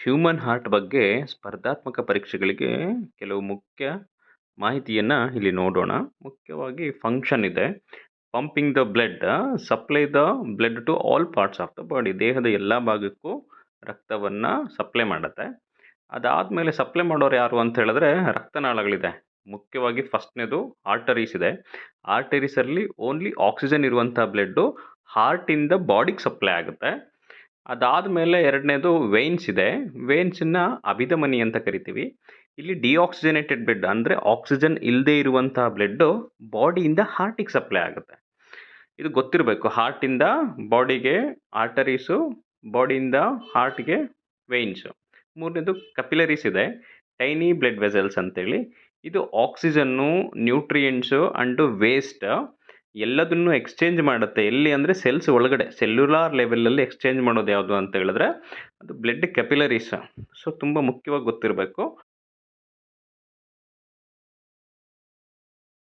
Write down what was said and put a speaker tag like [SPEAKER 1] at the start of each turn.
[SPEAKER 1] Human heart ಬಗ್ಗೆ ಸ್ಪರ್ಧಾತ್ಮಕ ಪರೀಕ್ಷೆಗಳಿಗೆ ಕೆಲವು ಮುಖ್ಯ ಮಾಹಿತಿಯನ್ನು ಇಲ್ಲಿ ನೋಡೋಣ. ಮುಖ್ಯವಾಗಿ ಫಂಕ್ಷನ್ ಇದೆ. Pumping the blood, supply the blood to all parts of the body. ದೇಹದ ಎಲ್ಲ ಭಾಗಕ್ಕೂ ರಕ್ತವನ್ನು ಸಪ್ಲೈ ಮಾಡುತ್ತೆ. ಅದಾದಮೇಲೆ ಸಪ್ಲೈ ಮಾಡೋರು ಯಾರು ಅಂತ ಹೇಳಿದ್ರೆ ರಕ್ತನಾಳಗಳಿದೆ. ಮುಖ್ಯವಾಗಿ ಫಸ್ಟ್ನೇದು ಆರ್ಟರೀಸ್ ಇದೆ. ಆರ್ಟರೀಸಲ್ಲಿ ಓನ್ಲಿ ಆಕ್ಸಿಜನ್ ಇರುವಂಥ ಬ್ಲಡ್ಡು ಹಾರ್ಟಿಂದ ಬಾಡಿಗೆ ಸಪ್ಲೈ ಆಗುತ್ತೆ. ಅದಾದಮೇಲೆ ಎರಡನೇದು ವೇನ್ಸ್ ಇದೆ. ವೇನ್ಸನ್ನ ಅಭಿಧಮನಿ ಅಂತ ಕರಿತೀವಿ. ಇಲ್ಲಿ ಡಿಆಕ್ಸಿಜನೇಟೆಡ್ ಬ್ಲಡ್ ಅಂದರೆ ಆಕ್ಸಿಜನ್ ಇಲ್ಲದೆ ಇರುವಂತಹ ಬ್ಲಡ್ಡು ಬಾಡಿಯಿಂದ ಹಾರ್ಟಿಗೆ ಸಪ್ಲೈ ಆಗುತ್ತೆ. ಇದು ಗೊತ್ತಿರಬೇಕು. ಹಾರ್ಟಿಂದ ಬಾಡಿಗೆ ಆರ್ಟರೀಸು, ಬಾಡಿಯಿಂದ ಹಾರ್ಟ್ಗೆ ವೇನ್ಸು. ಮೂರನೇದು ಕಪಿಲರೀಸ್ ಇದೆ. ಟೈನಿ ಬ್ಲಡ್ ವೆಸಲ್ಸ್ ಅಂತೇಳಿ. ಇದು ಆಕ್ಸಿಜನ್ನು, ನ್ಯೂಟ್ರಿಯೆಂಟ್ಸು ಅಂಡ್ ವೇಸ್ಟ್ ಎಲ್ಲದನ್ನು ಎಕ್ಸ್ಚೇಂಜ್ ಮಾಡುತ್ತೆ. ಎಲ್ಲಿ ಅಂದರೆ ಸೆಲ್ಸ್ ಒಳಗಡೆ ಸೆಲ್ಯುಲಾರ್ ಲೆವೆಲಲ್ಲಿ ಎಕ್ಸ್ಚೇಂಜ್ ಮಾಡೋದು ಯಾವುದು ಅಂತ ಹೇಳಿದ್ರೆ ಅದು ಬ್ಲಡ್ ಕ್ಯಾಪಿಲರೀಸ್. ಸೊ ತುಂಬ ಮುಖ್ಯವಾಗಿ ಗೊತ್ತಿರಬೇಕು.